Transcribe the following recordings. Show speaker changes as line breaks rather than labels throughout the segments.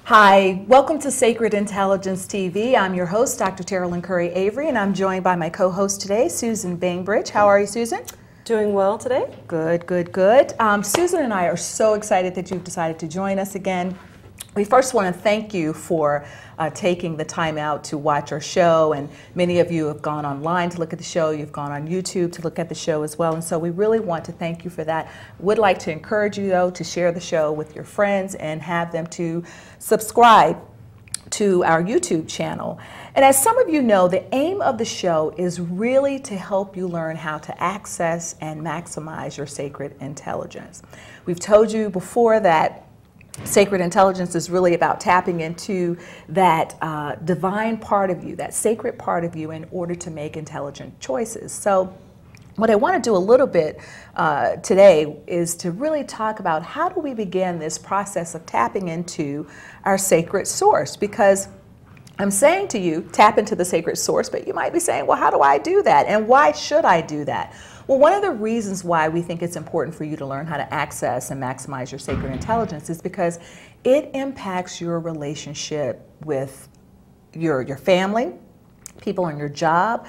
Hi, welcome to Sacred Intelligence TV. I'm your host, Dr. Terrell Curry Avery, and I'm joined by my co-host today, Susan Bainbridge. How are you, Susan?
Doing well today.
Good, good, good. Susan and I are so excited that you've decided to join us again. We first want to thank you for taking the time out to watch our show, and many of you have gone online to look at the show. You've gone on YouTube to look at the show as well, and so we really want to thank you for that. Would like to encourage you, though, to share the show with your friends and have them to subscribe to our YouTube channel. And as some of you know, the aim of the show is really to help you learn how to access and maximize your sacred intelligence. We've told you before that sacred intelligence is really about tapping into that divine part of you, that sacred part of you, in order to make intelligent choices. So what I want to do a little bit today is to really talk about how do we begin this process of tapping into our sacred source, because I'm saying to you, tap into the sacred source, but you might be saying, well, how do I do that? And why should I do that? Well, one of the reasons why we think it's important for you to learn how to access and maximize your sacred intelligence is because it impacts your relationship with your family, people on your job,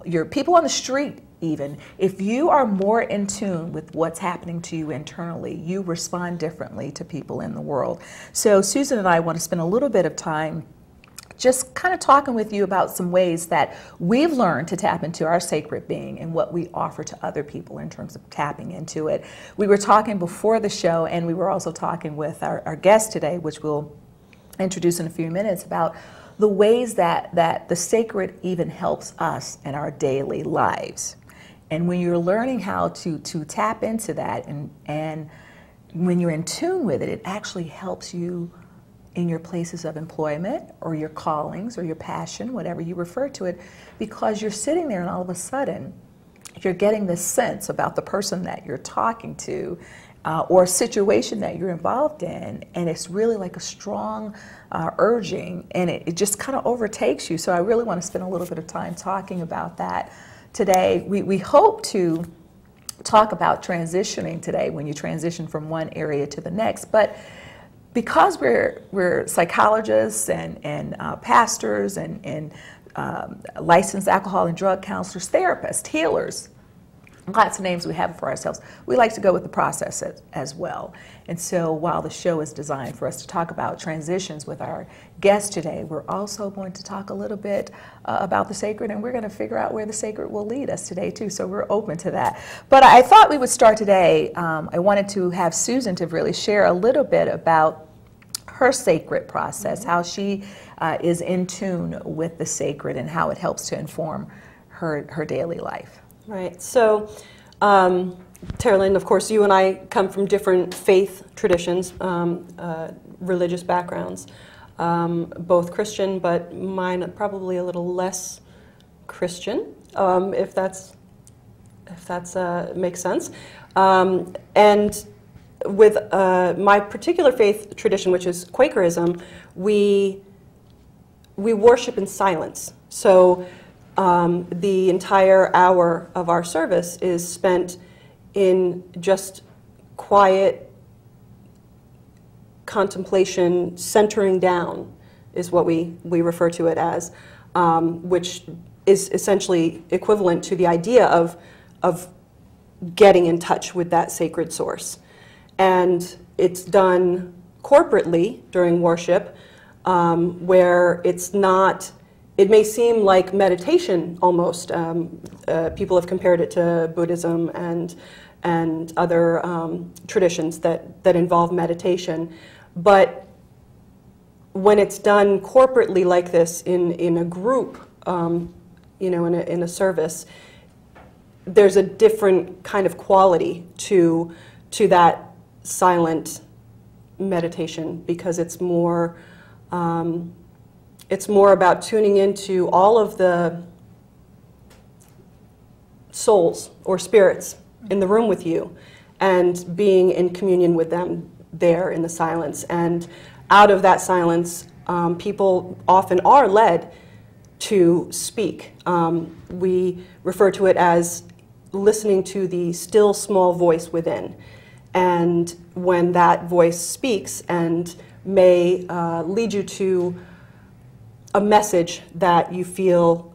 your people on the street even. If you are more in tune with what's happening to you internally, you respond differently to people in the world. So Susan and I want to spend a little bit of time just kind of talking with you about some ways that we've learned to tap into our sacred being and what we offer to other people in terms of tapping into it. We were talking before the show, and we were also talking with our guest today, which we'll introduce in a few minutes, about the ways that the sacred even helps us in our daily lives. And when you're learning how to tap into that, and when you're in tune with it, it actually helps you in your places of employment or your callings or your passion, whatever you refer to it, because you're sitting there and all of a sudden you're getting this sense about the person that you're talking to or a situation that you're involved in, and it's really like a strong urging, and it just kind of overtakes you. So I really want to spend a little bit of time talking about that today. We hope to talk about transitioning today, when you transition from one area to the next, but because we're psychologists and pastors and licensed alcohol and drug counselors, therapists, healers, lots of names we have for ourselves, we like to go with the process as well. And so while the show is designed for us to talk about transitions with our guest today, we're also going to talk a little bit about the sacred, and we're going to figure out where the sacred will lead us today too, so we're open to that. But I thought we would start today, I wanted to have Susan to really share a little bit about her sacred process, how she is in tune with the sacred and how it helps to inform her daily life.
Right. So, Terrell, of course, you and I come from different faith traditions, religious backgrounds, both Christian, but mine probably a little less Christian, if that's makes sense. And with my particular faith tradition, which is Quakerism, we worship in silence. So the entire hour of our service is spent in just quiet contemplation, centering down is what we refer to it as, which is essentially equivalent to the idea of getting in touch with that sacred source. And it's done corporately during worship, where it's not, it may seem like meditation almost. People have compared it to Buddhism and other traditions that involve meditation. But when it's done corporately like this in a group, you know, in a service, there's a different kind of quality to that silent meditation, because it's more about tuning into all of the souls or spirits in the room with you and being in communion with them there in the silence. And out of that silence, people often are led to speak. We refer to it as listening to the still small voice within. And when that voice speaks and may lead you to a message that you feel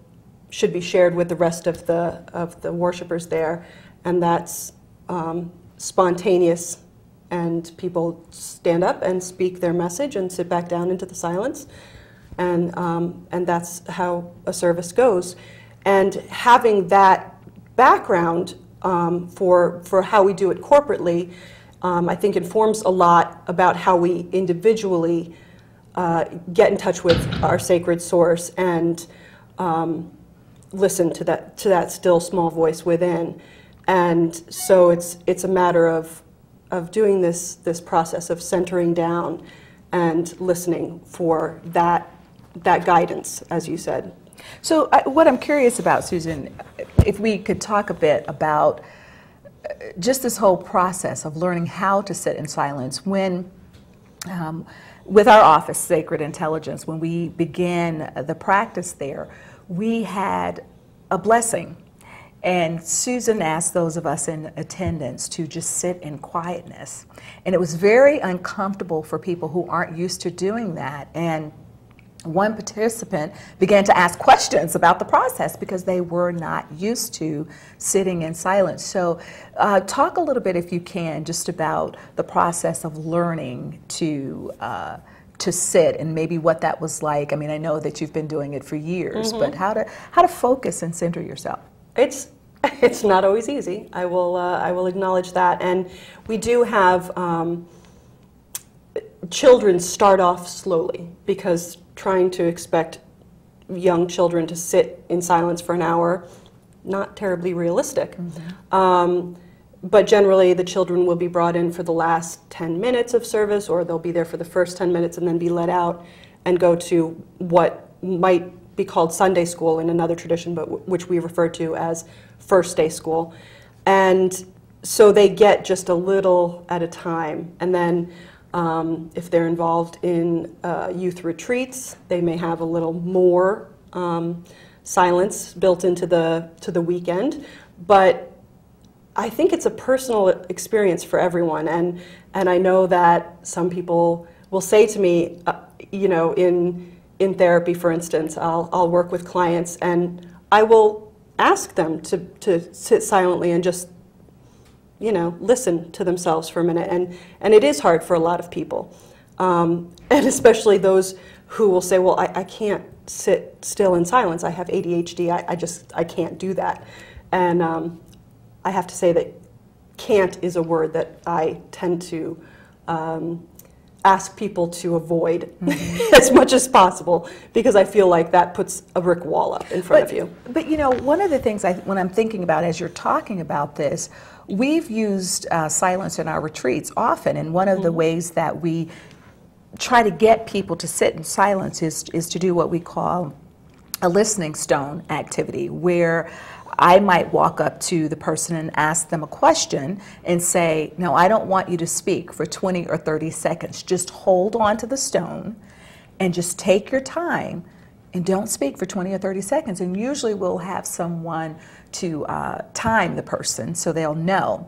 should be shared with the rest of the worshipers there, and that's spontaneous, and people stand up and speak their message and sit back down into the silence, and that's how a service goes. And having that background for how we do it corporately, I think informs a lot about how we individually get in touch with our sacred source and listen to that still small voice within. And so it's a matter of doing this process of centering down and listening for that guidance, as you said.
So what I'm curious about, Susan, if we could talk a bit about just this whole process of learning how to sit in silence when, with our office, Sacred Intelligence, when we began the practice there, we had a blessing. And Susan asked those of us in attendance to just sit in quietness. And it was very uncomfortable for people who aren't used to doing that. And one participant began to ask questions about the process because they were not used to sitting in silence. So talk a little bit, if you can, just about the process of learning to sit and maybe what that was like. I mean, I know that you've been doing it for years, but how to focus and center yourself.
It's not always easy. I will acknowledge that. And we do have children start off slowly, because trying to expect young children to sit in silence for an hour, not terribly realistic. But generally the children will be brought in for the last 10 minutes of service, or they'll be there for the first 10 minutes and then be let out and go to what might be called Sunday school in another tradition, but which we refer to as first day school. And so they get just a little at a time. And then if they're involved in youth retreats, they may have a little more silence built into the weekend. But I think it's a personal experience for everyone. And I know that some people will say to me, you know, in therapy, for instance, I'll work with clients and I will ask them to sit silently and just, you know, listen to themselves for a minute. And it is hard for a lot of people. And especially those who will say, well, I can't sit still in silence. I have ADHD. I can't do that. And I have to say that can't is a word that I tend to ask people to avoid as much as possible, because I feel like that puts a brick wall up in front of you. But
you know, one of the things when I'm thinking about as you're talking about this, we've used silence in our retreats often, and one of the ways that we try to get people to sit in silence is to do what we call a listening stone activity, where I might walk up to the person and ask them a question and say, no, I don't want you to speak for 20 or 30 seconds. Just hold on to the stone and just take your time and don't speak for 20 or 30 seconds. And usually we'll have someone to time the person so they'll know.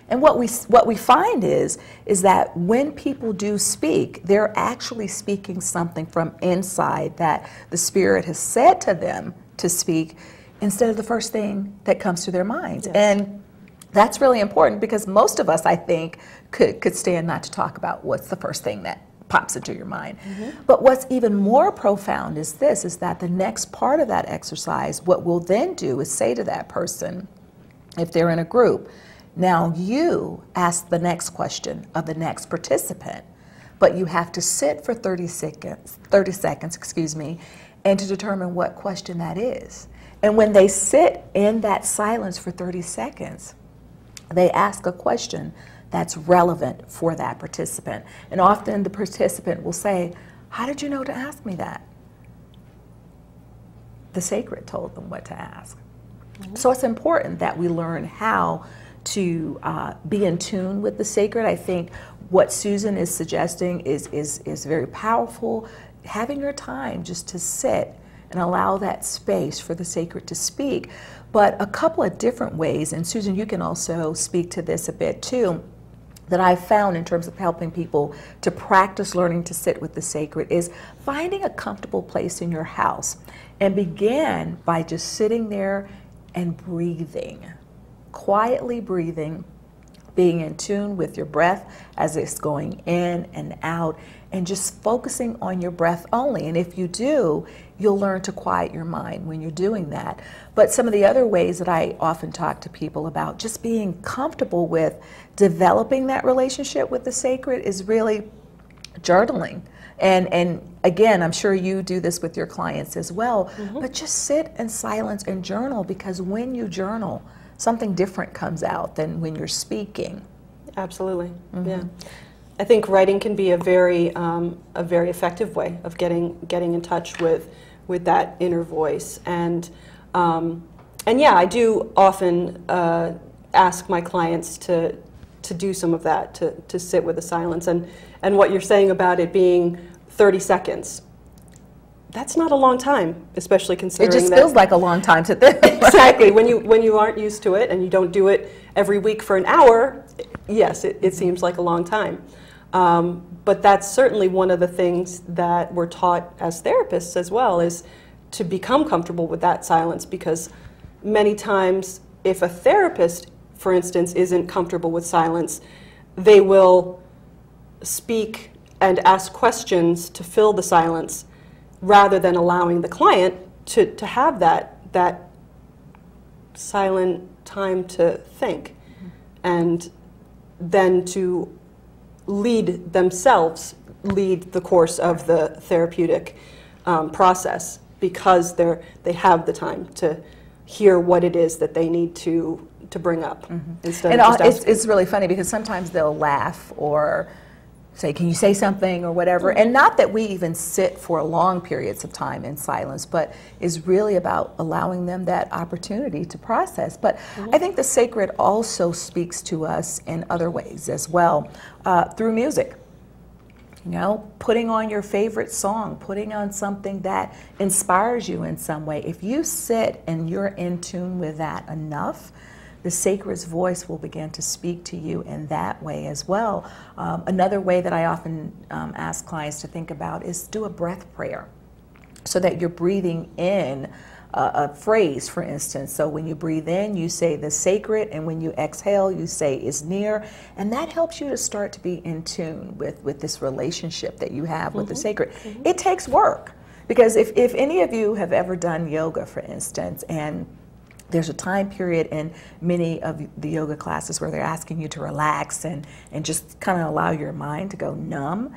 And what we find is that when people do speak, they're actually speaking something from inside that the Spirit has said to them to speak, instead of the first thing that comes to their minds. Yes. And that's really important, because most of us, I think, could stand not to talk about what's the first thing that pops into your mind. But what's even more profound is this, is that the next part of that exercise, what we'll then do is say to that person, if they're in a group, now you ask the next question of the next participant, but you have to sit for 30 seconds, and to determine what question that is. And when they sit in that silence for 30 seconds, they ask a question that's relevant for that participant. And often the participant will say, how did you know to ask me that? The sacred told them what to ask. So it's important that we learn how to be in tune with the sacred. I think what Susan is suggesting is very powerful. Having your time just to sit and allow that space for the sacred to speak. But a couple of different ways, and Susan, you can also speak to this a bit too, that I've found in terms of helping people to practice learning to sit with the sacred is finding a comfortable place in your house and begin by just sitting there and breathing, quietly breathing, being in tune with your breath as it's going in and out, and just focusing on your breath only. And if you do, you'll learn to quiet your mind when you're doing that. But some of the other ways that I often talk to people about just being comfortable with developing that relationship with the sacred is really journaling. And again, I'm sure you do this with your clients as well, but just sit in silence and journal, because when you journal, something different comes out than when you're speaking.
Absolutely, yeah. I think writing can be a very effective way of getting in touch with that inner voice. And yeah, I do often ask my clients to do some of that, to sit with the silence. And what you're saying about it being 30 seconds, that's not a long time, especially considering
it just feels like a long time to think.
Exactly. When you aren't used to it and you don't do it every week for an hour, yes, it seems like a long time. But that's certainly one of the things that we're taught as therapists as well, is to become comfortable with that silence, because many times if a therapist, for instance, isn't comfortable with silence, they will speak and ask questions to fill the silence rather than allowing the client to have that silent time to think, and then to lead the course of the therapeutic process, because they have the time to hear what it is that they need to bring up, instead of just asking.
It's really funny because sometimes they'll laugh or say, can you say something or whatever, and not that we even sit for long periods of time in silence, but is really about allowing them that opportunity to process. But I think the sacred also speaks to us in other ways as well, through music. You know, putting on your favorite song, putting on something that inspires you in some way. If you sit and you're in tune with that enough, the sacred's voice will begin to speak to you in that way as well. Another way that I often ask clients to think about is do a breath prayer, so that you're breathing in a phrase, for instance. So when you breathe in, you say the sacred, and when you exhale, you say is near, and that helps you to start to be in tune with this relationship that you have with the sacred. It takes work, because if any of you have ever done yoga, for instance, and there's a time period in many of the yoga classes where they're asking you to relax and just kind of allow your mind to go numb.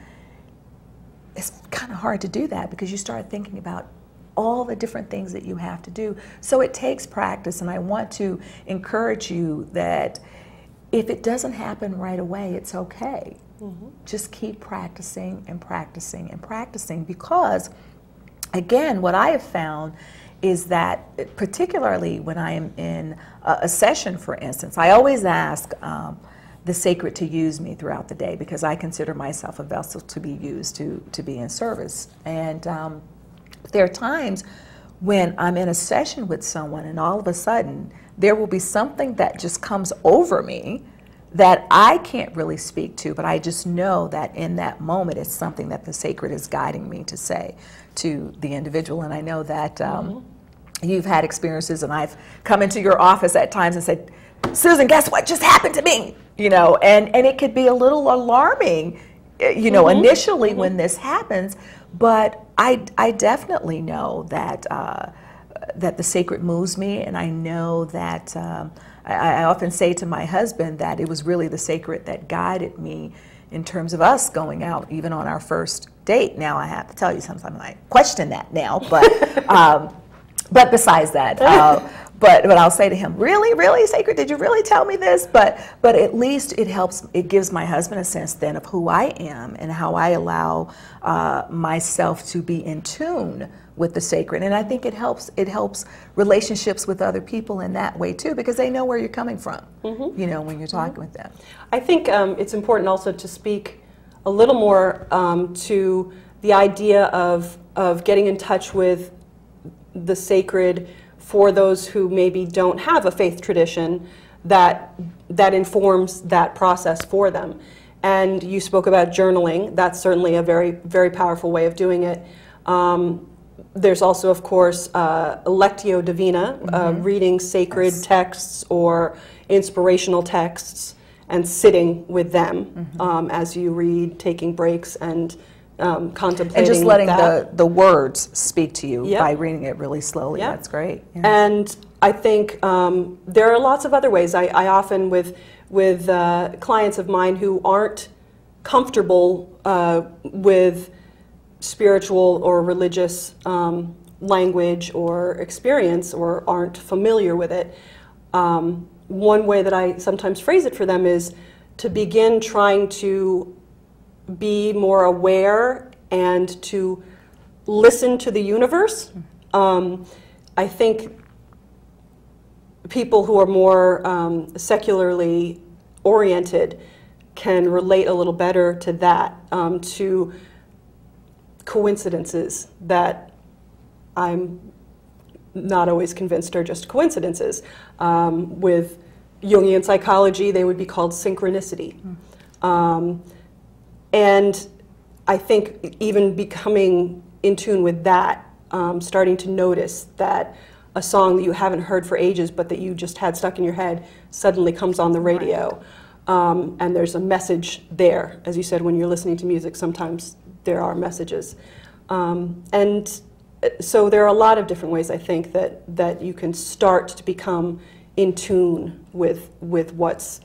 It's kind of hard to do that because you start thinking about all the different things that you have to do. So it takes practice, and I want to encourage you that if it doesn't happen right away, it's okay. Just keep practicing and practicing and practicing, because again, what I have found is that, particularly when I am in a session, for instance, I always ask the sacred to use me throughout the day, because I consider myself a vessel to be used to be in service. And there are times when I'm in a session with someone and all of a sudden there will be something that just comes over me that I can't really speak to, but I just know that in that moment it's something that the sacred is guiding me to say to the individual. And I know that you've had experiences, and I've come into your office at times and said, Susan, guess what just happened to me? You know, and it could be a little alarming, you know, initially when this happens, but I definitely know that that the sacred moves me, and I know that I often say to my husband that it was really the sacred that guided me in terms of us going out, even on our first date. Now I have to tell you, sometimes I question that now, but besides that, but I'll say to him, really, sacred, did you really tell me this? But at least it gives my husband a sense then of who I am and how I allow myself to be in tune with the sacred. And I think it helps relationships with other people in that way too, because they know where you're coming from, you know, when you're talking with them.
I think it's important also to speak a little more to the idea of getting in touch with the sacred for those who maybe don't have a faith tradition, that informs that process for them. And you spoke about journaling. That's certainly a very, very powerful way of doing it. There's also, of course, Lectio Divina, reading sacred texts or inspirational texts and sitting with them as you read, taking breaks and contemplating. And
just letting the words speak to you by reading it really slowly.
Yep.
That's great. Yeah.
And I think there are lots of other ways. I often, with clients of mine who aren't comfortable with spiritual or religious language or experience, or aren't familiar with it, one way that I sometimes phrase it for them is to begin trying to be more aware and to listen to the universe. I think people who are more secularly oriented can relate a little better to that, to coincidences that I'm not always convinced are just coincidences. With Jungian psychology, they would be called synchronicity. And I think even becoming in tune with that, starting to notice that a song that you haven't heard for ages but that you just had stuck in your head suddenly comes on the radio. And there's a message there. As you said, when you're listening to music, sometimes there are messages. And so there are a lot of different ways, I think, that you can start to become in tune with what's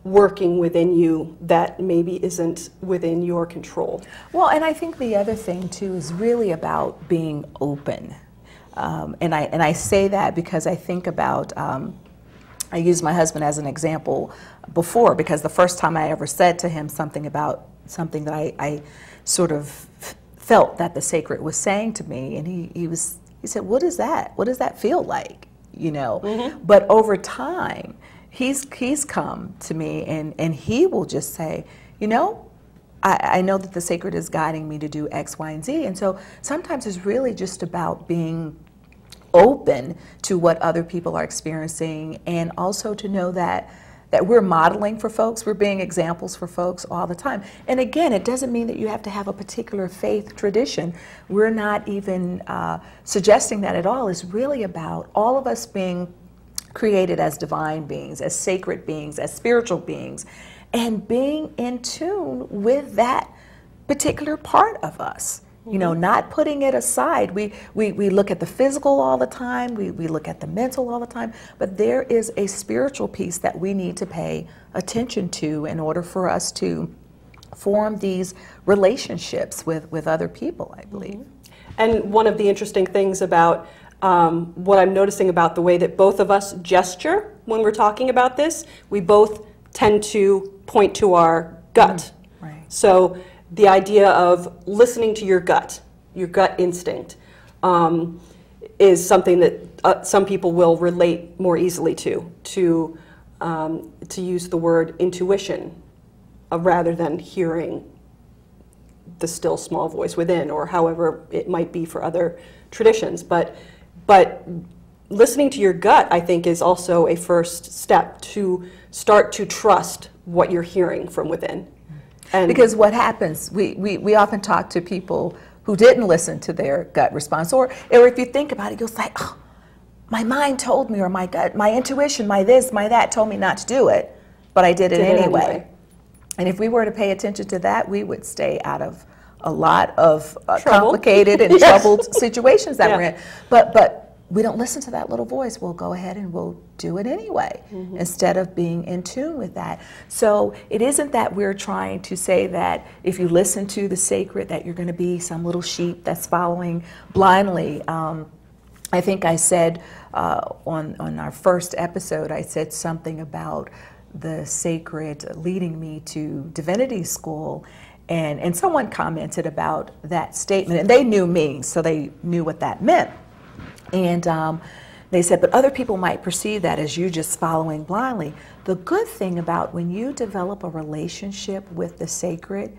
working within you that maybe isn't within your control.
Well, and I think the other thing, too, is really about being open. And I say that because I think about, I used my husband as an example before, because the first time I ever said to him something about something that I sort of felt that the sacred was saying to me, and he said, "What is that? What does that feel like?" You know. But over time, he's come to me and he will just say, you know, I know that the sacred is guiding me to do X, Y, and Z. And so sometimes it's really just about being open to what other people are experiencing, and also to know that we're modeling for folks, we're being examples for folks all the time. And again, it doesn't mean that you have to have a particular faith tradition. We're not even suggesting that at all. It's really about all of us being created as divine beings, as sacred beings, as spiritual beings, and being in tune with that particular part of us. You know, not putting it aside. We look at the physical all the time, we look at the mental all the time, but there is a spiritual piece that we need to pay attention to in order for us to form these relationships with other people, I believe.
And one of the interesting things about what I'm noticing about the way that both of us gesture when we're talking about this, we both tend to point to our gut.
Right.
So the idea of listening to your gut instinct, is something that some people will relate more easily to use the word intuition rather than hearing the still small voice within, or however it might be for other traditions. But listening to your gut, I think, is also a first step to start to trust what you're hearing from within. And
because what happens, we often talk to people who didn't listen to their gut response, or if you think about it, you'll say, oh, my mind told me, or my gut, my intuition, my this, my that told me not to do it, but I did it anyway. And if we were to pay attention to that, we would stay out of a lot of complicated and troubled situations that we're in. But we don't listen to that little voice. We'll go ahead and we'll do it anyway, instead of being in tune with that. So it isn't that we're trying to say that if you listen to the sacred that you're going to be some little sheep that's following blindly. I think I said on our first episode, I said something about the sacred leading me to divinity school. And someone commented about that statement, and they knew me, so they knew what that meant. And they said, but other people might perceive that as you just following blindly. The good thing about when you develop a relationship with the sacred,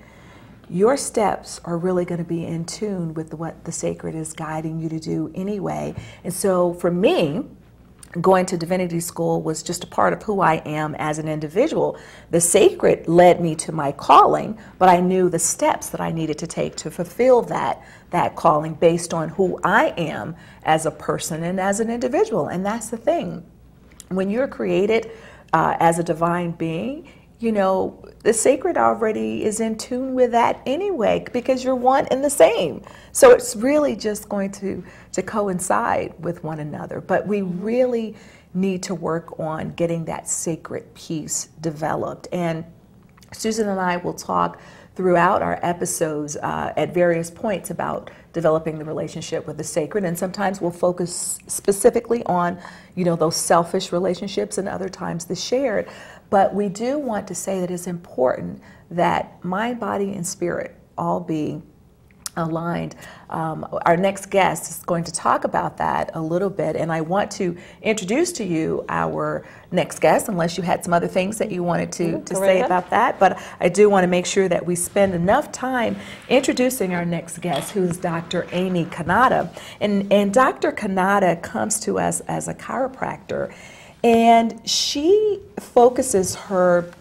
your steps are really going to be in tune with what the sacred is guiding you to do anyway. And so for me, going to divinity school was just a part of who I am as an individual. The sacred led me to my calling, but I knew the steps that I needed to take to fulfill that calling based on who I am as a person and as an individual. And that's the thing. When you're created as a divine being, you know, the sacred already is in tune with that anyway, because you're one and the same. So it's really just going to coincide with one another. But we really need to work on getting that sacred piece developed. And Susan and I will talk throughout our episodes at various points about developing the relationship with the sacred, and sometimes we'll focus specifically on, you know, those selfish relationships, and other times the shared. But we do want to say that it's important that mind, body, and spirit all be aligned. Our next guest is going to talk about that a little bit, and I want to introduce to you our next guest, unless you had some other things that you wanted to say about that. But I do want to make sure that we spend enough time introducing our next guest, who is Dr. Amy Cannatta. And Dr. Cannatta comes to us as a chiropractor, and she focuses her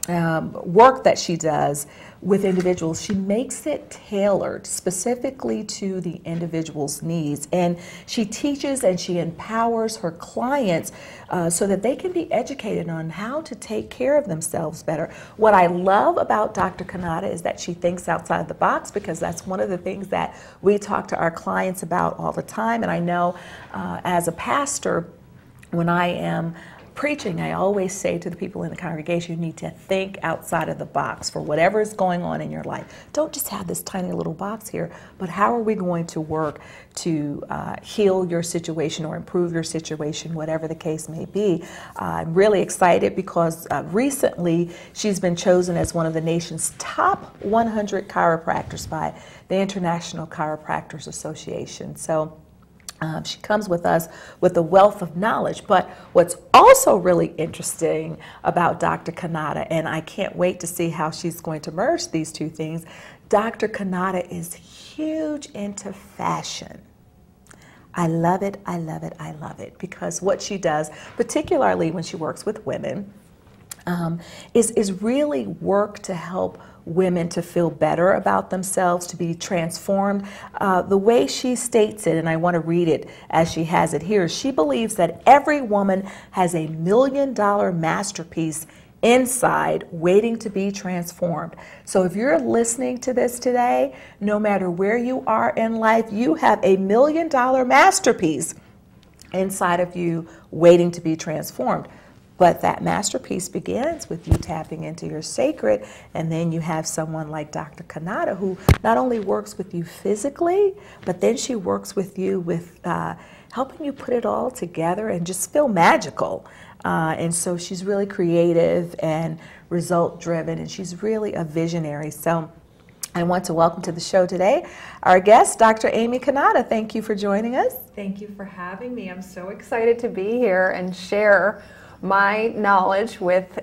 work that she does with individuals. She makes it tailored specifically to the individual's needs, and she teaches and she empowers her clients so that they can be educated on how to take care of themselves better. What I love about Dr. Cannatta is that she thinks outside the box, because that's one of the things that we talk to our clients about all the time. And I know as a pastor, when I am preaching, I always say to the people in the congregation, you need to think outside of the box for whatever is going on in your life. Don't just have this tiny little box here, but how are we going to work to heal your situation or improve your situation, whatever the case may be. I'm really excited because recently she's been chosen as one of the nation's top 100 chiropractors by the International Chiropractors Association. So she comes with us with a wealth of knowledge. But what's also really interesting about Dr. Cannatta, and I can't wait to see how she's going to merge these two things, Dr. Cannatta is huge into fashion. I love it, I love it, I love it, because what she does, particularly when she works with women, is really work to help women to feel better about themselves, to be transformed. The way she states it, and I want to read it as she has it here, she believes that every woman has a $1 million masterpiece inside waiting to be transformed. So if you're listening to this today, no matter where you are in life, you have a $1 million masterpiece inside of you waiting to be transformed. But that masterpiece begins with you tapping into your sacred, and then you have someone like Dr. Cannatta, who not only works with you physically, but then she works with you with helping you put it all together and just feel magical. And so she's really creative and result-driven, and she's really a visionary. So I want to welcome to the show today our guest, Dr. Amy Cannatta. Thank you for joining us.
Thank you for having me. I'm so excited to be here and share my knowledge with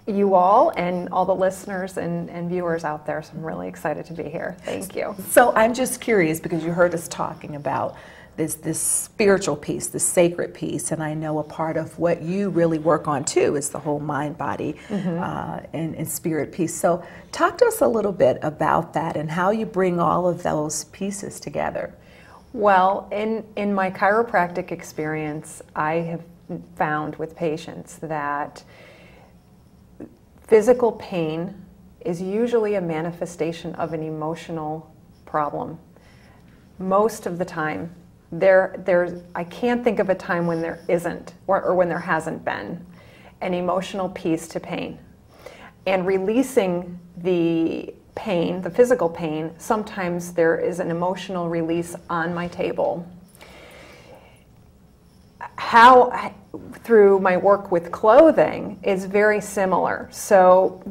you all and all the listeners and viewers out there. So I'm really excited to be here. Thank you.
So I'm just curious, because you heard us talking about this spiritual piece, this sacred piece, and I know a part of what you really work on too is the whole mind, body, and spirit piece. So talk to us a little bit about that and how you bring all of those pieces together.
Well, in my chiropractic experience, I have found with patients that physical pain is usually a manifestation of an emotional problem. Most of the time, I can't think of a time when there isn't, or when there hasn't been, an emotional piece to pain. And releasing the pain, the physical pain, sometimes there is an emotional release on my table. How, through my work with clothing, is very similar. So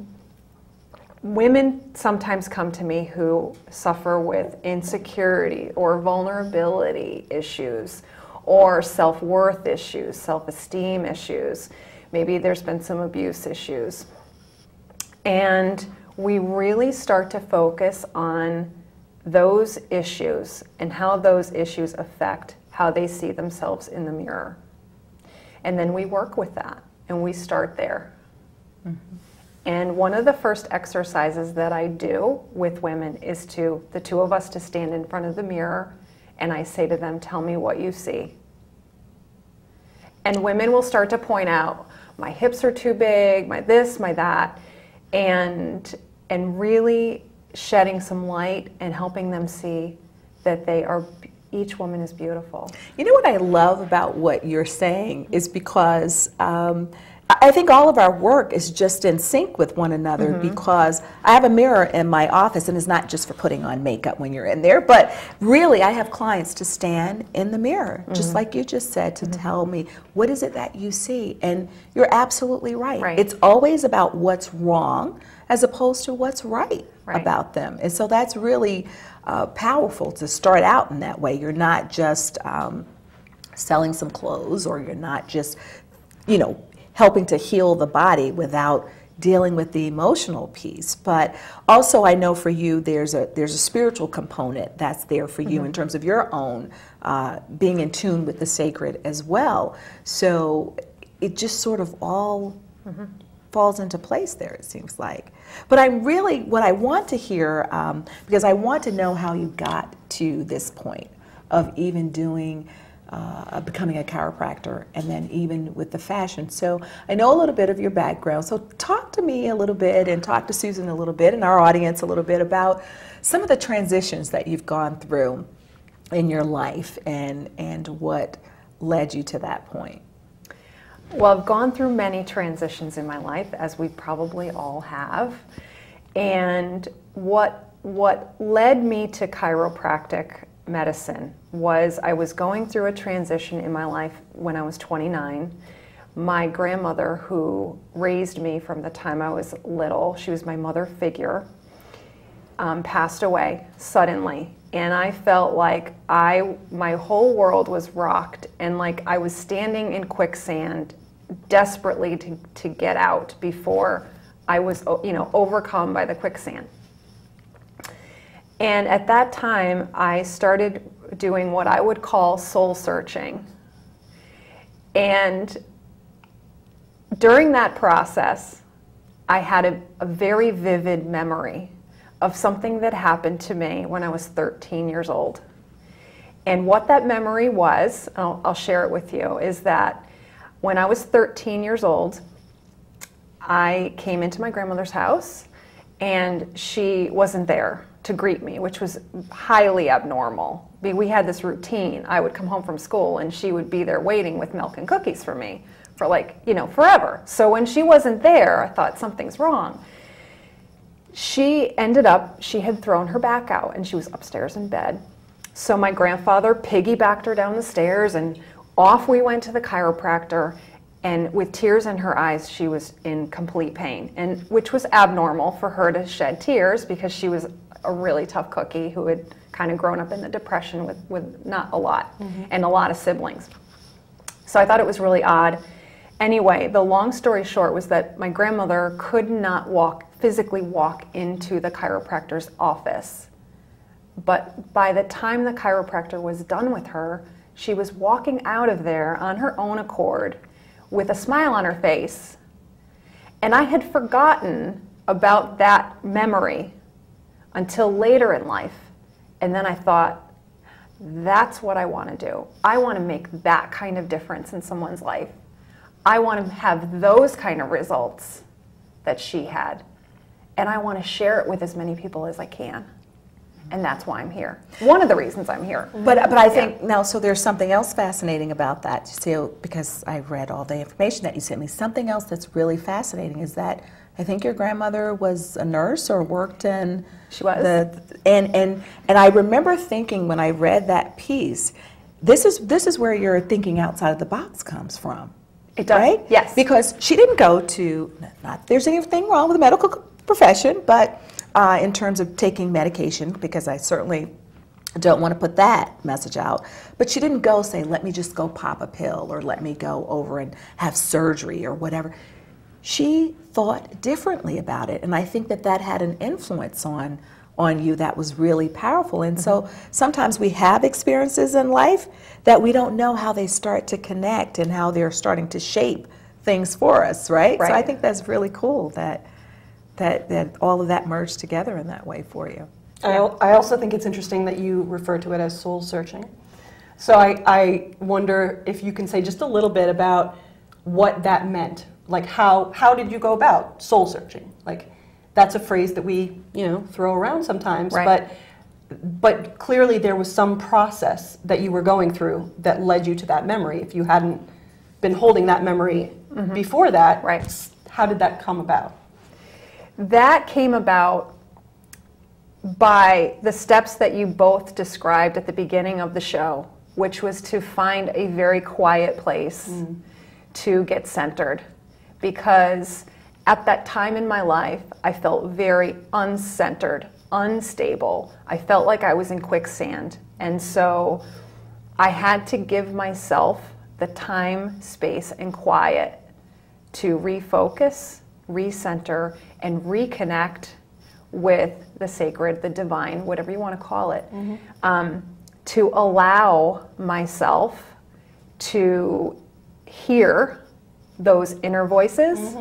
women sometimes come to me who suffer with insecurity or vulnerability issues or self-worth issues, self-esteem issues. Maybe there's been some abuse issues. And we really start to focus on those issues and how those issues affect how they see themselves in the mirror. And then we work with that, and we start there. And one of the first exercises that I do with women is the two of us to stand in front of the mirror, and I say to them, tell me what you see. And women will start to point out, my hips are too big, my this, my that, and really shedding some light and helping them see that each woman is beautiful.
You know what I love about what you're saying is because I think all of our work is just in sync with one another, because I have a mirror in my office, and it's not just for putting on makeup when you're in there, but really I have clients to stand in the mirror, just like you just said, to tell me, what is it that you see? And you're absolutely right. It's always about what's wrong as opposed to what's right about them. And so that's really powerful to start out in that way. You're not just selling some clothes, or you're not just, helping to heal the body without dealing with the emotional piece. But also, I know for you, there's a spiritual component that's there for you in terms of your own being in tune with the sacred as well. So it just sort of all falls into place there, it seems like. But what I want to hear, because I want to know how you got to this point of even doing becoming a chiropractor, and then even with the fashion. So I know a little bit of your background. So talk to me a little bit, and talk to Susan a little bit, and our audience a little bit about some of the transitions that you've gone through in your life, and what led you to that point.
Well, I've gone through many transitions in my life, as we probably all have. And what led me to chiropractic medicine was I was going through a transition in my life when I was 29. My grandmother, who raised me from the time I was little, she was my mother figure, passed away suddenly. And I felt like my whole world was rocked, and like I was standing in quicksand desperately to get out before I was overcome by the quicksand. And at that time, I started doing what I would call soul searching. And during that process, I had a very vivid memory of something that happened to me when I was 13 years old. And what that memory was, I'll share it with you, is that when I was 13 years old, I came into my grandmother's house, and she wasn't there to greet me, which was highly abnormal. We had this routine. I would come home from school, and she would be there waiting with milk and cookies for me for forever. So when she wasn't there, I thought something's wrong. She had thrown her back out, and she was upstairs in bed. So my grandfather piggybacked her down the stairs, and off we went to the chiropractor. And with tears in her eyes, she was in complete pain, and which was abnormal for her to shed tears, because she was a really tough cookie who had kind of grown up in the Depression with not a lot, and a lot of siblings. So I thought it was really odd. Anyway, the long story short was that my grandmother could not physically walk into the chiropractor's office. But by the time the chiropractor was done with her, she was walking out of there on her own accord, with a smile on her face. And I had forgotten about that memory until later in life. And then I thought, that's what I want to do. I want to make that kind of difference in someone's life. I want to have those kind of results that she had. And I want to share it with as many people as I can. And that's why I'm here. One of the reasons I'm here.
But I think now, so there's something else fascinating about that. So, because I read all the information that you sent me, something else that's really fascinating is that I think your grandmother was a nurse or worked in.
She was.
And I remember thinking when I read that piece, this is where your thinking outside of the box comes from.
It does.
Right?
Yes. Because
she didn't go to, not there's anything wrong with the medical profession, but in terms of taking medication, because I certainly don't want to put that message out, but she didn't go say, let me just go pop a pill, or let me go over and have surgery or whatever. She thought differently about it, and I think that had an influence on on you that was really powerful. And so sometimes we have experiences in life that we don't know how they start to connect and how they're starting to shape things for us, right? So I think that's really cool that all of that merged together in that way for you.
I also think it's interesting that you refer to it as soul searching. So I wonder if you can say just a little bit about what that meant. Like how did you go about soul searching? Like that's a phrase that we, throw around sometimes,
right.
but clearly there was some process that you were going through that led you to that memory. If you hadn't been holding that memory before that,
right.
How did that come about?
That came about by the steps that you both described at the beginning of the show, which was to find a very quiet place to get centered. Because at that time in my life, I felt very uncentered, unstable. I felt like I was in quicksand. And so I had to give myself the time, space, and quiet to refocus, recenter, and reconnect with the sacred, the divine, whatever you want to call it, to allow myself to hear those inner voices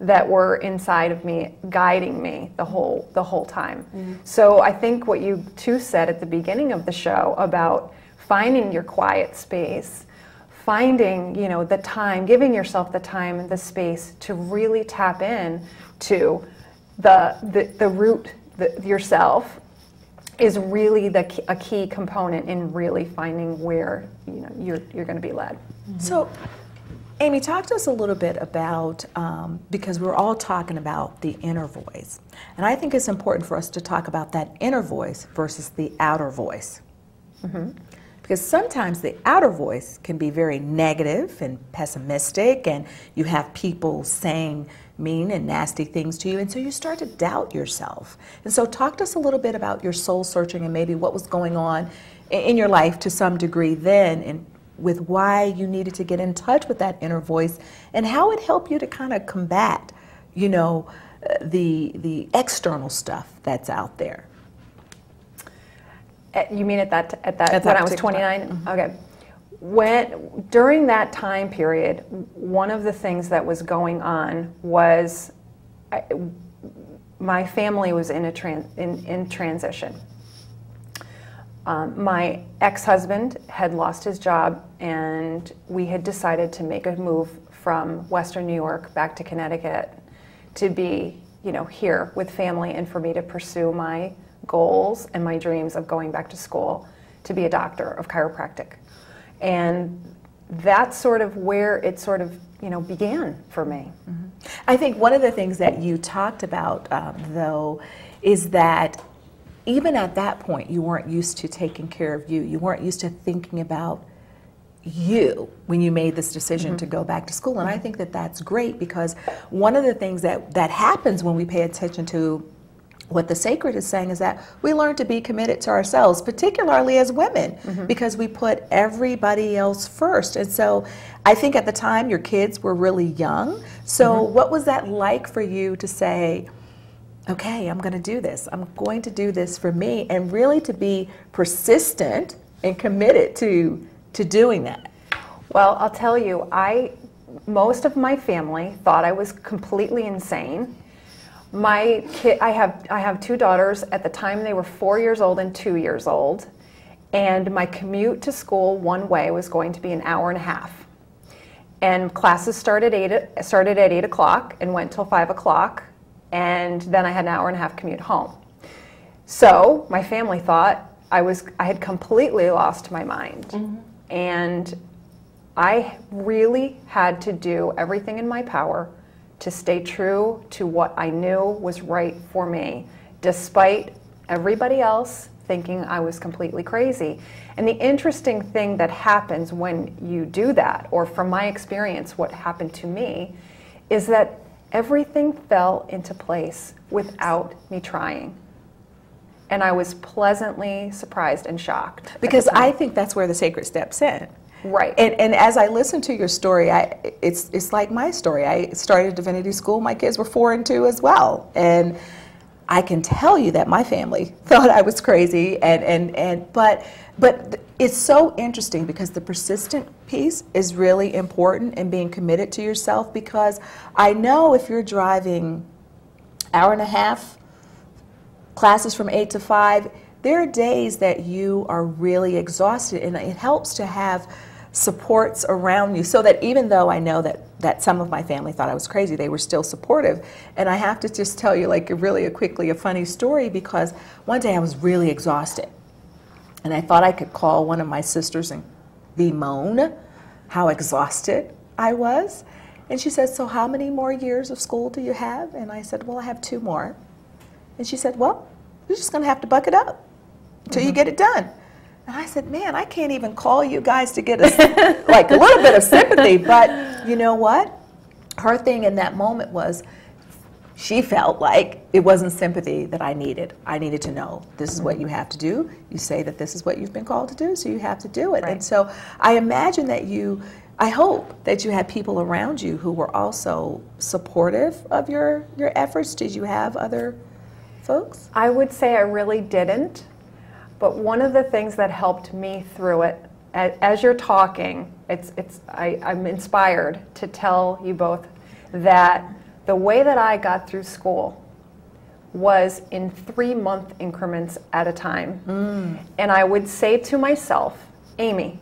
that were inside of me, guiding me the whole time. So I think what you two said at the beginning of the show about finding your quiet space, finding the time, giving yourself the time and the space to really tap in to the root, yourself, is really a key component in really finding where you're going to be led.
So, Amy, talk to us a little bit about, because we're all talking about the inner voice, and I think it's important for us to talk about that inner voice versus the outer voice. Because sometimes the outer voice can be very negative and pessimistic, and you have people saying mean and nasty things to you, and so you start to doubt yourself. And so talk to us a little bit about your soul searching and maybe what was going on in your life to some degree then, and with why you needed to get in touch with that inner voice and how it helped you to kind of combat, the external stuff that's out there.
You mean at that when I was 29? Okay. During that time period, one of the things that was going on was my family was in transition. My ex-husband had lost his job, and we had decided to make a move from Western New York back to Connecticut to be, here with family, and for me to pursue my goals and my dreams of going back to school to be a doctor of chiropractic. And that's sort of where it sort of, began for me.
I think one of the things that you talked about, though, is that even at that point, you weren't used to taking care of you. You weren't used to thinking about you when you made this decision to go back to school. And I think that that's great, because one of the things that happens when we pay attention to what the sacred is saying is that we learn to be committed to ourselves, particularly as women, because we put everybody else first. And so I think at the time your kids were really young. So what was that like for you to say, okay, I'm going to do this. I'm going to do this for me, and really to be persistent and committed to doing that?
Well, I'll tell you, most of my family thought I was completely insane. My kid, I have two daughters. At the time, they were 4 years old and 2 years old, and my commute to school one way was going to be an hour and a half. And classes started at 8 o'clock and went till 5 o'clock, and then I had an hour and a half commute home. So my family thought I had completely lost my mind, and I really had to do everything in my power to stay true to what I knew was right for me, despite everybody else thinking I was completely crazy. And the interesting thing that happens when you do that, or from my experience, what happened to me, is that everything fell into place without me trying. And I was pleasantly surprised and shocked.
Because I think that's where the sacred steps in.
Right.
And as I listen to your story, it's like my story. I started divinity school. My kids were 4 and 2 as well. And I can tell you that my family thought I was crazy, but it's so interesting because the persistent piece is really important and being committed to yourself, because I know if you're driving hour and a half, classes from 8 to 5, there are days that you are really exhausted, and it helps to have supports around you, so that even though I know that some of my family thought I was crazy, they were still supportive. And I have to just tell you, like, quickly a funny story, because one day I was really exhausted, and I thought I could call one of my sisters and bemoan how exhausted I was. And she said, "So how many more years of school do you have?" And I said, "Well, I have 2 more." And she said, "Well, you're just going to have to buck it up until you get it done." And I said, "Man, I can't even call you guys to get like a little bit of sympathy." But you know what? Her thing in that moment was, she felt like it wasn't sympathy that I needed. I needed to know, this is what you have to do. You say that this is what you've been called to do, so you have to do it. Right. And so I imagine that I hope that you had people around you who were also supportive of your efforts. Did you have other folks?
I would say I really didn't. But one of the things that helped me through it, as you're talking, I'm inspired to tell you both that the way that I got through school was in 3-month increments at a time. And I would say to myself, Amy,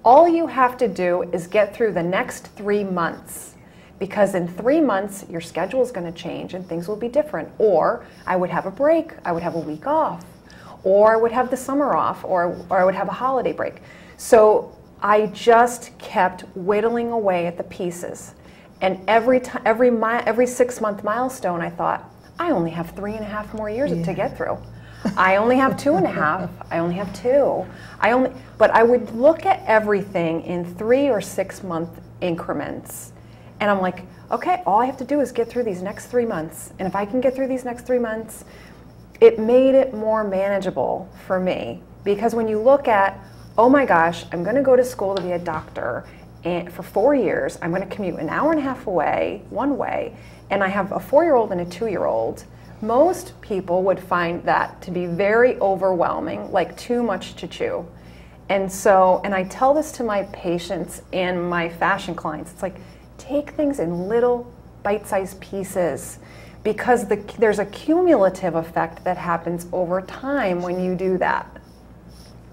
all you have to do is get through the next 3 months, because in 3 months your schedule is going to change and things will be different. Or I would have a break, I would have a week off, or I would have the summer off, or I would have a holiday break. So I just kept whittling away at the pieces. And every 6-month milestone, I thought, I only have 3.5 more years to get through. I only have 2.5. I only have 2. But I would look at everything in 3 or 6 month increments. And I'm like, okay, all I have to do is get through these next 3 months. And if I can get through these next 3 months, it made it more manageable for me. Because when you look at, oh my gosh, I'm going to go to school to be a doctor, and for 4 years, I'm going to commute an hour and a half away, one way, and I have a 4-year-old and a 2-year-old, most people would find that to be very overwhelming, like too much to chew. And I tell this to my patients and my fashion clients, it's like, take things in little bite-sized pieces, because there's a cumulative effect that happens over time when you do that.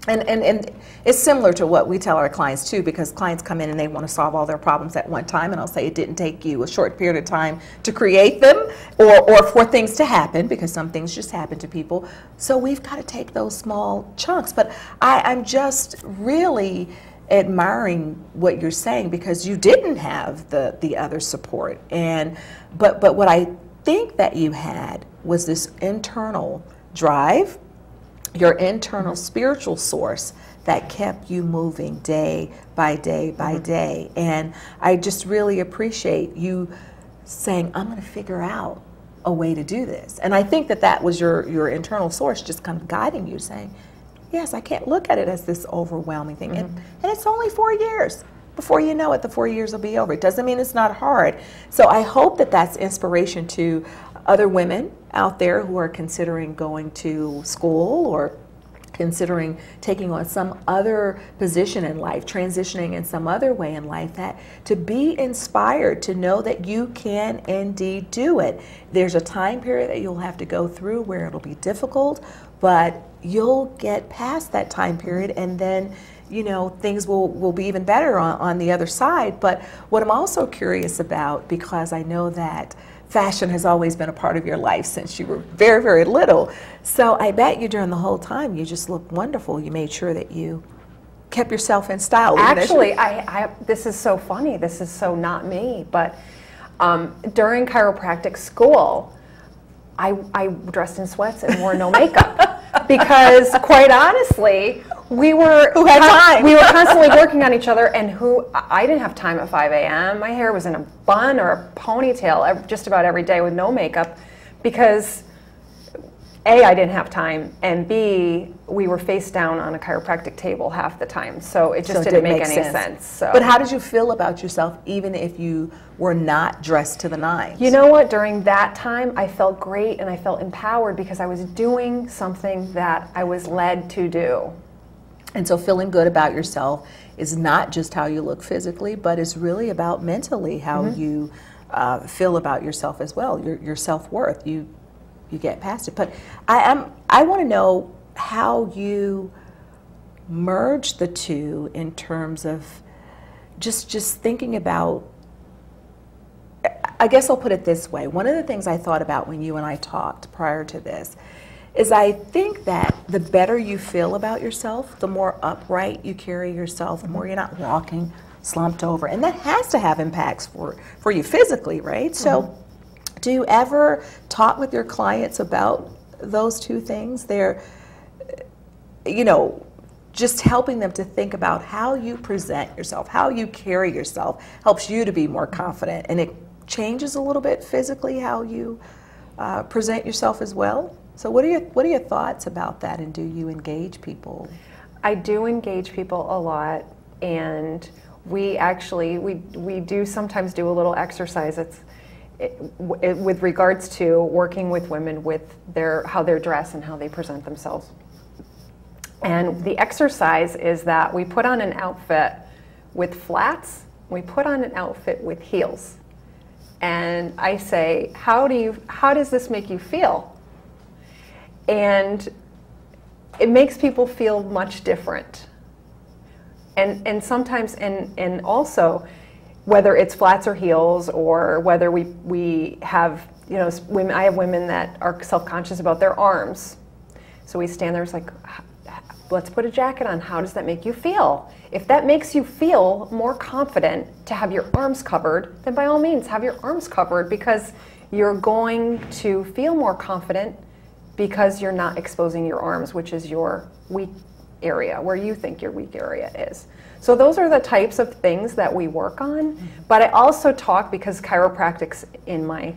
And it's similar to what we tell our clients too, because clients come in and they want to solve all their problems at one time, and I'll say it didn't take you a short period of time to create them or for things to happen, because some things just happen to people. So we've got to take those small chunks. But I'm just really admiring what you're saying, because you didn't have the other support. But what I think that you had was this internal drive, your internal spiritual source that kept you moving day by day by day. And I just really appreciate you saying, I'm going to figure out a way to do this. And I think that was your internal source just kind of guiding you, saying, yes, I can't look at it as this overwhelming thing. And it's only 4 years. Before you know it, the 4 years will be over. It doesn't mean it's not hard. So I hope that that's inspiration to other women out there who are considering going to school or considering taking on some other position in life, transitioning in some other way in life, that to be inspired to know that you can indeed do it. There's a time period that you'll have to go through where it'll be difficult, but you'll get past that time period, and then things will be even better on the other side. But what I'm also curious about, because I know that fashion has always been a part of your life since you were very, very little. So I bet you during the whole time you just looked wonderful. You made sure that you kept yourself in style.
Actually, this is so funny. This is so not me. But during chiropractic school, I dressed in sweats and wore no makeup because, quite honestly, we were constantly working on each other, and I didn't have time at 5 a.m. My hair was in a bun or a ponytail just about every day with no makeup, because A, I didn't have time, and B, we were face down on a chiropractic table half the time, so it just didn't make any sense. So.
But how did you feel about yourself, even if you were not dressed to the nines?
You know what? During that time, I felt great and I felt empowered because I was doing something that I was led to do.
And so feeling good about yourself is not just how you look physically, but it's really about mentally how you feel about yourself as well, your self-worth. You get past it. But I want to know how you merge the two in terms of just thinking about, I guess I'll put it this way. One of the things I thought about when you and I talked prior to this is I think that the better you feel about yourself, the more upright you carry yourself, the more you're not walking slumped over. And that has to have impacts for you physically, right? So do you ever talk with your clients about those two things? They're, you know, just helping them to think about how you present yourself, how you carry yourself helps you to be more confident. And it changes a little bit physically how you present yourself as well. So what are your thoughts about that, and do you engage people?
I do engage people a lot, and we actually, we do sometimes do a little exercise. With regards to working with women with how they're dressed and how they present themselves. And the exercise is that we put on an outfit with flats, we put on an outfit with heels. And I say, how does this make you feel? And it makes people feel much different. And sometimes, and also, whether it's flats or heels, or whether we have, you know, women, I have women that are self-conscious about their arms. So we stand there, it's like, let's put a jacket on. How does that make you feel? If that makes you feel more confident to have your arms covered, then by all means have your arms covered, because you're going to feel more confident because you're not exposing your arms, which is your weak area, where you think your weak area is. So those are the types of things that we work on. But I also talk, because chiropractic's in my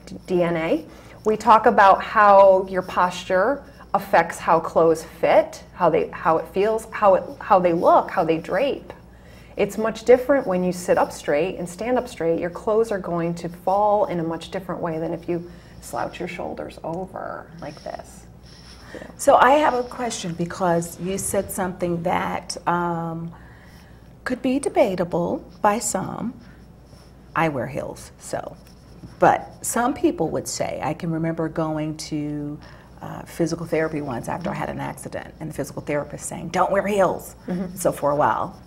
DNA, we talk about how your posture affects how clothes fit, how it feels, how they look, how they drape. It's much different when you sit up straight and stand up straight. Your clothes are going to fall in a much different way than if you slouch your shoulders over like this.
So I have a question, because you said something that could be debatable by some. I wear heels, so. But some people would say, I can remember going to physical therapy once after I had an accident, and the physical therapist saying, don't wear heels. So for a while,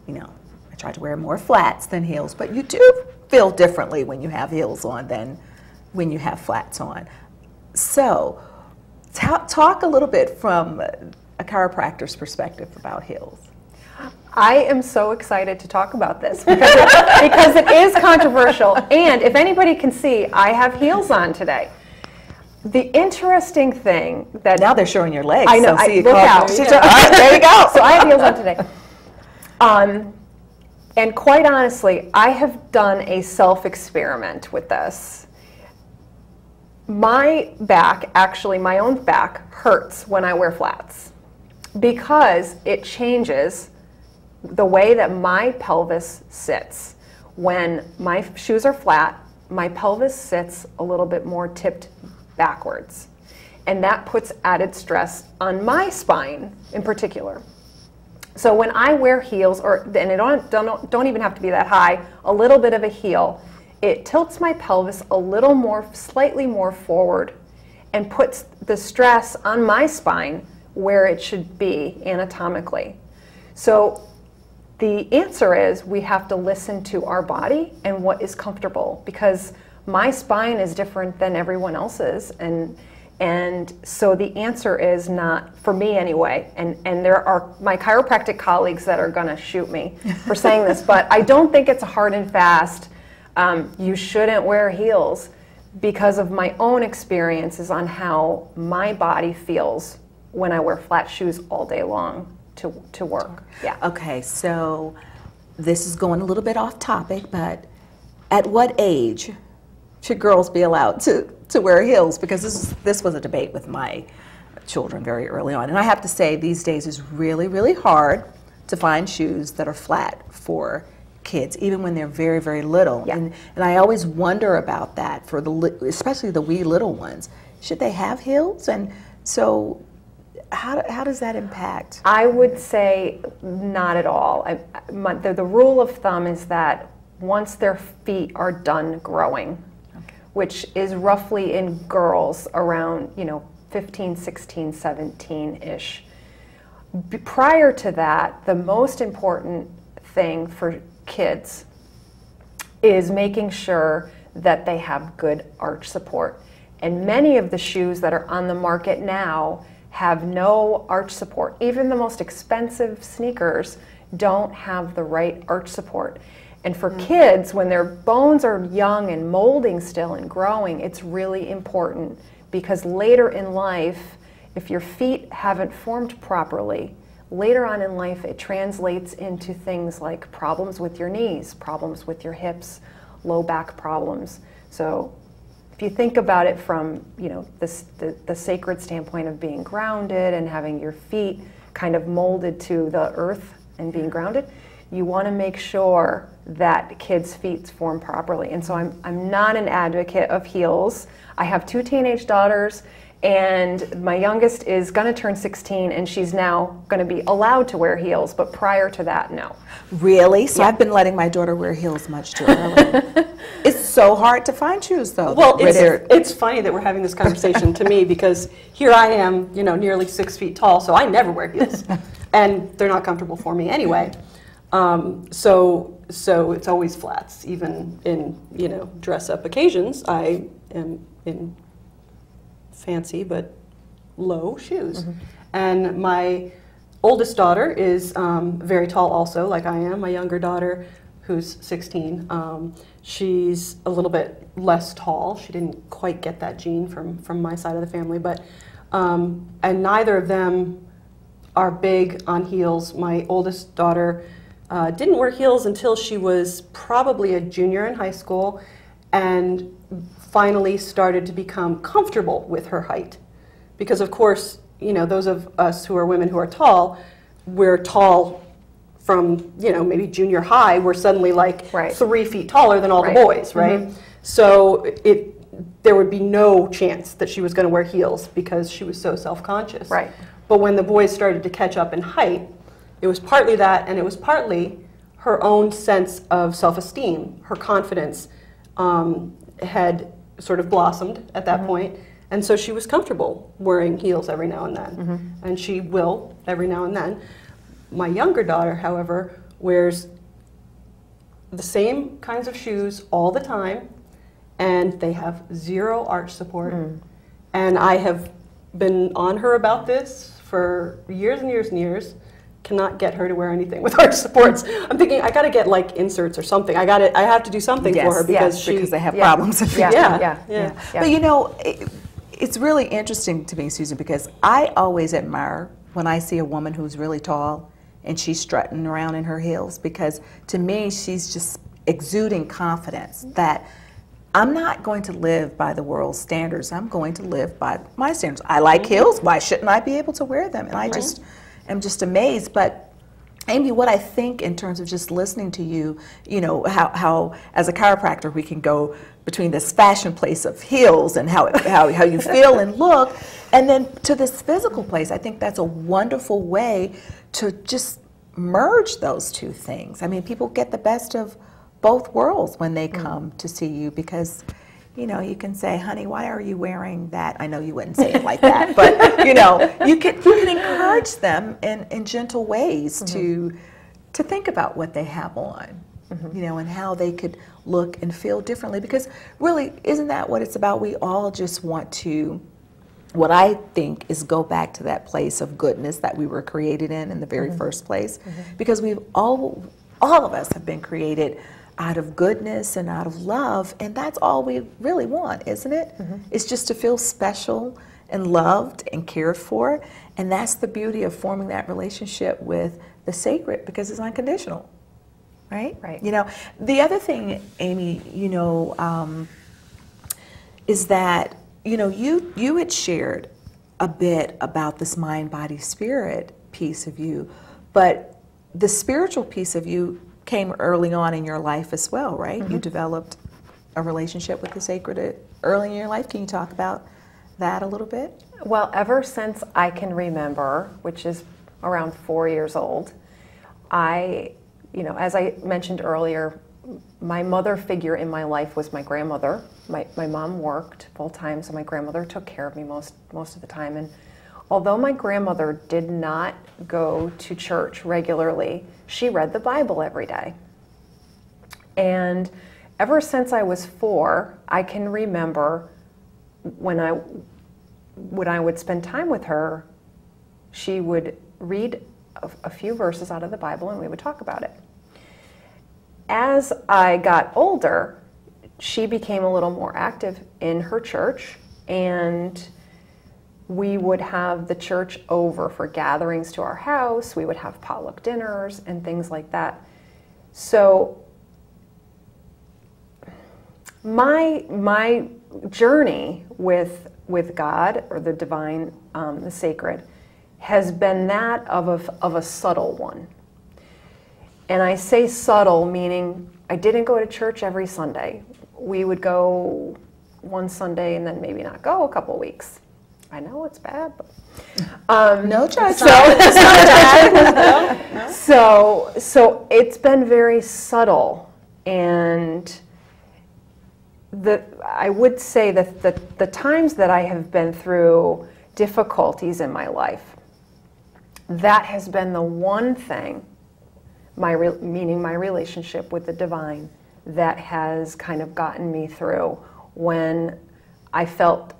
you know, I tried to wear more flats than heels, but you do feel differently when you have heels on than when you have flats on. So talk a little bit from a chiropractor's perspective about heels.
I am so excited to talk about this because it is controversial, and if anybody can see, I have heels on today. The interesting thing that...
Now they're showing your legs.
I know,
so
look out.
All right, there you go.
So I have heels on today. And quite honestly, I have done a self-experiment with this. My back, actually my own back, hurts when I wear flats because it changes the way that my pelvis sits. When my shoes are flat, my pelvis sits a little bit more tipped backwards. And that puts added stress on my spine in particular. So when I wear heels, and they don't even have to be that high, a little bit of a heel, it tilts my pelvis a little more, slightly more forward, and puts the stress on my spine where it should be anatomically. So the answer is we have to listen to our body and what is comfortable, because my spine is different than everyone else's, and so the answer is not, for me anyway, and there are my chiropractic colleagues that are gonna shoot me for saying this, but I don't think it's a hard and fast, you shouldn't wear heels, because of my own experiences on how my body feels when I wear flat shoes all day long to work. Yeah.
Okay, so this is going a little bit off topic, but at what age should girls be allowed to wear heels? Because this was a debate with my children very early on. And I have to say, these days it's really, really hard to find shoes that are flat for kids, even when they're very, very little.
Yeah.
And I always wonder about that for especially the wee little ones. Should they have heels? And so how does that impact?
I would say not at all. The rule of thumb is that once their feet are done growing, which is roughly in girls around 15, 16, 17-ish. Prior to that, the most important thing for kids is making sure that they have good arch support. And many of the shoes that are on the market now have no arch support. Even the most expensive sneakers don't have the right arch support. And for kids, when their bones are young and molding still and growing, it's really important, because later in life, if your feet haven't formed properly, later on in life it translates into things like problems with your knees, problems with your hips, low back problems. So if you think about it from the sacred standpoint of being grounded and having your feet kind of molded to the earth and being grounded, you want to make sure that kids' feet form properly. And so I'm not an advocate of heels. I have 2 teenage daughters, and my youngest is going to turn 16, and she's now going to be allowed to wear heels, but prior to that, no.
Really? So yeah. I've been letting my daughter wear heels much too early. It's so hard to find shoes, though.
Well, it's funny that we're having this conversation to me, because here I am, nearly 6 feet tall, so I never wear heels, and they're not comfortable for me anyway. So it's always flats, even in dress-up occasions. I am in fancy but low shoes. And my oldest daughter is very tall also, like I am. My younger daughter, who's 16, she's a little bit less tall. She didn't quite get that gene from my side of the family, but and neither of them are big on heels. My oldest daughter didn't wear heels until she was probably a junior in high school, and finally started to become comfortable with her height. Because of course, those of us who are women who are tall, we're tall from, maybe junior high, we're suddenly like 3 feet taller than all the boys, right? So there would be no chance that she was going to wear heels because she was so self-conscious. Right. But when the boys started to catch up in height, it was partly that, and it was partly her own sense of self-esteem. Her confidence had sort of blossomed at that point, and so she was comfortable wearing heels every now and then, and she will every now and then. My younger daughter, however, wears the same kinds of shoes all the time, and they have 0 arch support. And I have been on her about this for years and years and years. Cannot get her to wear anything with arch supports. I'm thinking I got to get like inserts or something. I have to do something for her because
because they have problems.
Yeah.
But it's really interesting to me, Susan, because I always admire when I see a woman who's really tall and she's strutting around in her heels, because to me she's just exuding confidence that I'm not going to live by the world's standards. I'm going to live by my standards. I like heels. Why shouldn't I be able to wear them? And I'm just amazed. But Amy, what I think in terms of just listening to you, how as a chiropractor we can go between this fashion place of heels and how you feel and look, and then to this physical place, I think that's a wonderful way to just merge those two things. I mean, people get the best of both worlds when they come to see you, because you can say, honey, why are you wearing that? I know you wouldn't say it like that, but you can encourage them in gentle ways to think about what they have on, and how they could look and feel differently. Because really, isn't that what it's about? We all just want to, what I think is go back to that place of goodness that we were created in the very first place, because we've all of us have been created out of goodness and out of love, and that's all we really want, isn't it? It's just to feel special and loved and cared for, and that's the beauty of forming that relationship with the sacred, because it's unconditional, right?
Right.
The other thing, Amy, is that, you had shared a bit about this mind, body, spirit piece of you, but the spiritual piece of you came early on in your life as well, right?
Mm-hmm.
You developed a relationship with the sacred early in your life. Can you talk about that a little bit?
Well, ever since I can remember, which is around 4 years old, as I mentioned earlier, my mother figure in my life was my grandmother. My mom worked full time, so my grandmother took care of me most of the time. And although my grandmother did not go to church regularly, she read the Bible every day. And ever since I was 4, I can remember when I would spend time with her, she would read a few verses out of the Bible and we would talk about it. As I got older, she became a little more active in her church, and we would have the church over for gatherings to our house. We would have potluck dinners and things like that. So my journey with God, or the divine, the sacred, has been that of a subtle one. And I say subtle, meaning I didn't go to church every Sunday. We would go one Sunday and then maybe not go a couple weeks. I know it's bad, but
No judgment.
So it's been very subtle, and I would say that the times that I have been through difficulties in my life, that has been the one thing, meaning my relationship with the divine, that has kind of gotten me through when I felt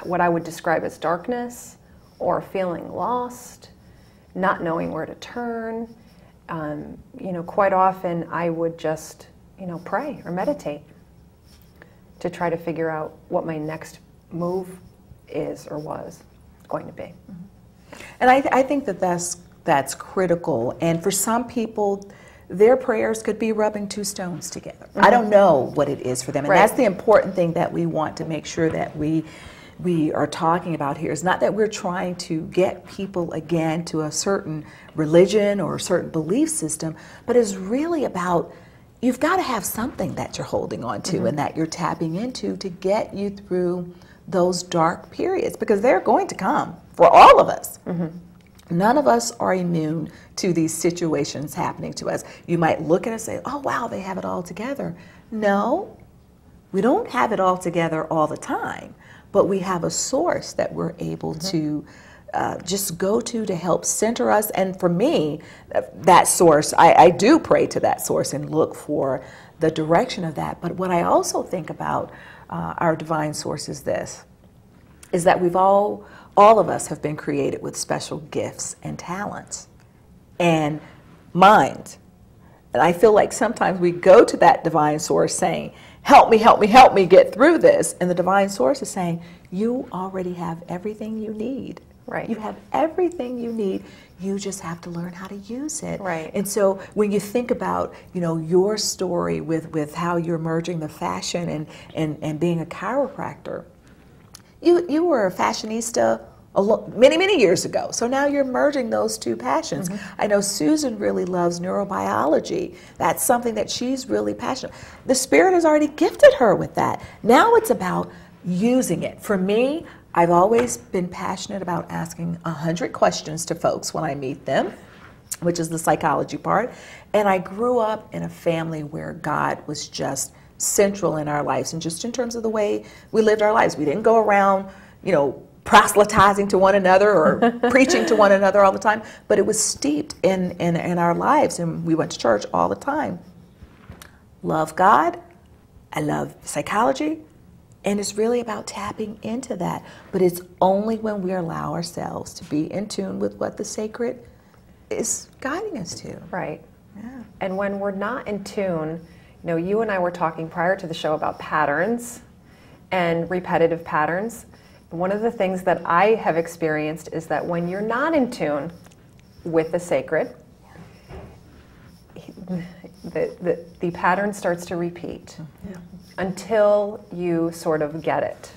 what I would describe as darkness, or feeling lost, not knowing where to turn. Quite often I would just, pray or meditate to try to figure out what my next move is or was going to be.
And I think that's critical. And for some people, their prayers could be rubbing two stones together. Mm-hmm. I don't know what it is for them. And
right.
That's the important thing that we want to make sure that we are talking about here. It's not that we're trying to get people again to a certain religion or a certain belief system, but it's really about, you've got to have something that you're holding on to, mm-hmm. and that you're tapping into to get you through those dark periods, because they're going to come for all of us. Mm-hmm. None of us are immune to these situations happening to us. You might look at it and say, oh, wow, they have it all together. No, we don't have it all together all the time, but we have a source that we're able mm-hmm. to just go to help center us. And for me, that source, I do pray to that source and look for the direction of that. But what I also think about our divine source is this, is that all of us have been created with special gifts and talents and minds. And I feel like sometimes we go to that divine source saying, help me, help me, help me get through this. And the divine source is saying, you already have everything you need.
Right.
You have everything you need. You just have to learn how to use it.
Right.
And so when you think about, your story with how you're merging the fashion and being a chiropractor, you were a fashionista many, many years ago. So now you're merging those two passions. Mm-hmm. I know Susan really loves neurobiology. That's something that she's really passionate. The Spirit has already gifted her with that. Now it's about using it. For me, I've always been passionate about asking 100 questions to folks when I meet them, which is the psychology part. And I grew up in a family where God was just central in our lives, and just in terms of the way we lived our lives. We didn't go around, proselytizing to one another or preaching to one another all the time, but it was steeped in our lives, and we went to church all the time. Love God, I love psychology, and it's really about tapping into that. But it's only when we allow ourselves to be in tune with what the sacred is guiding us to.
Right.
Yeah.
And when we're not in tune, you and I were talking prior to the show about patterns and repetitive patterns. One of the things that I have experienced is that when you're not in tune with the sacred, the pattern starts to repeat until you sort of get it.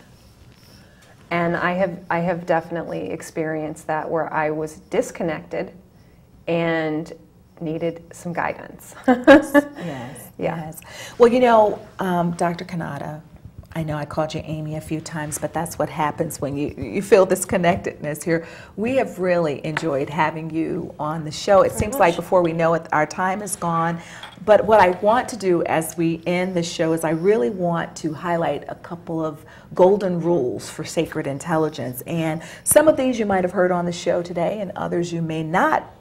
And I have definitely experienced that, where I was disconnected and needed some guidance.
Yes,
Yeah.
yes. Well, you know, Dr. Cannatta, I know I called you Amy a few times, but that's what happens when you feel this connectedness here. We have really enjoyed having you on the show. It seems like before we know it, our time is gone. But what I want to do as we end the show is I really want to highlight a couple of golden rules for sacred intelligence. And some of these you might have heard on the show today, and others you may not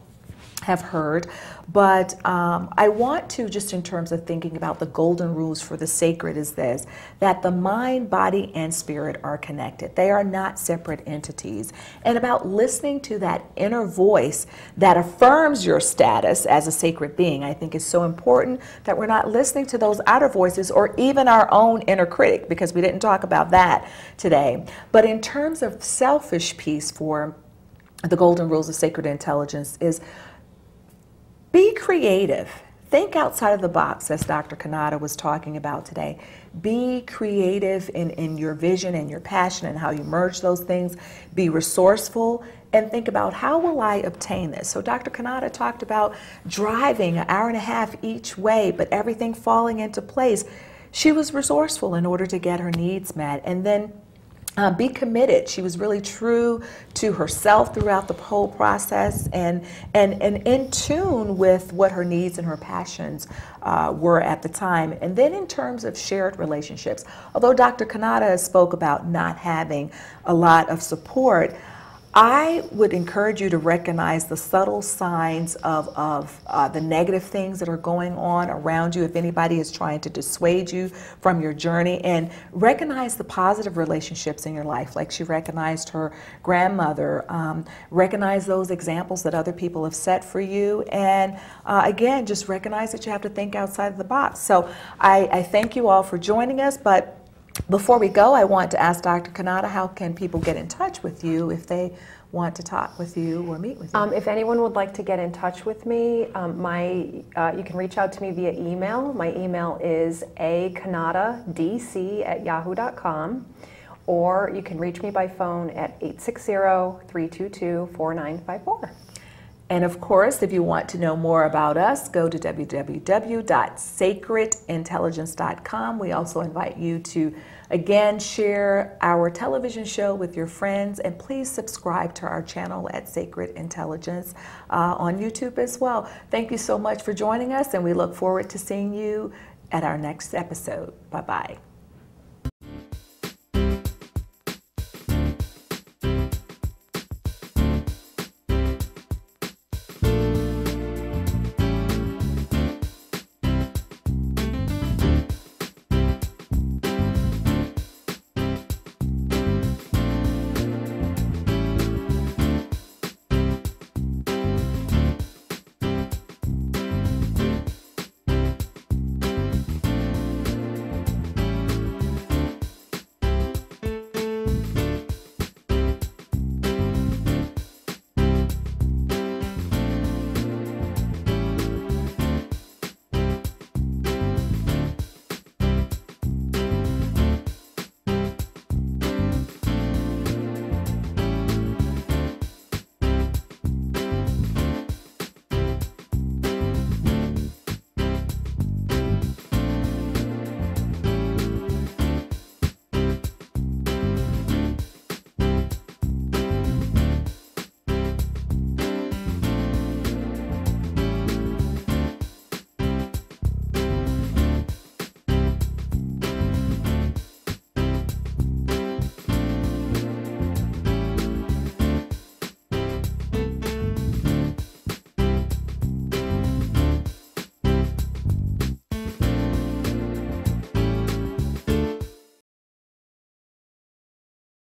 have heard, but I want to, just in terms of thinking about the golden rules for the sacred, is this: that the mind, body, and spirit are connected. They are not separate entities. And about listening to that inner voice that affirms your status as a sacred being, I think is so important, that we're not listening to those outer voices or even our own inner critic, because we didn't talk about that today. But in terms of selfish piece for the golden rules of sacred intelligence is: be creative. Think outside of the box, as Dr. Cannatta was talking about today. Be creative in your vision and your passion and how you merge those things. Be resourceful and think about, how will I obtain this? So Dr. Cannatta talked about driving an hour and a half each way, but everything falling into place. She was resourceful in order to get her needs met. And then be committed. She was really true to herself throughout the whole process, and in tune with what her needs and her passions were at the time. And then in terms of shared relationships, although Dr. Cannatta spoke about not having a lot of support, I would encourage you to recognize the subtle signs of the negative things that are going on around you, if anybody is trying to dissuade you from your journey, and recognize the positive relationships in your life, like she recognized her grandmother. Recognize those examples that other people have set for you, and again, just recognize that you have to think outside of the box. So I thank you all for joining us, but before we go, I want to ask Dr. Cannatta, how can people get in touch with you if they want to talk with you or meet with you?
If anyone would like to get in touch with me, you can reach out to me via email. My email is acannattadc@yahoo.com, or you can reach me by phone at 860-322-4954.
And of course, if you want to know more about us, go to www.sacredintelligence.com. We also invite you to, again, share our television show with your friends, and please subscribe to our channel at Sacred Intelligence on YouTube as well. Thank you so much for joining us, and we look forward to seeing you at our next episode. Bye-bye.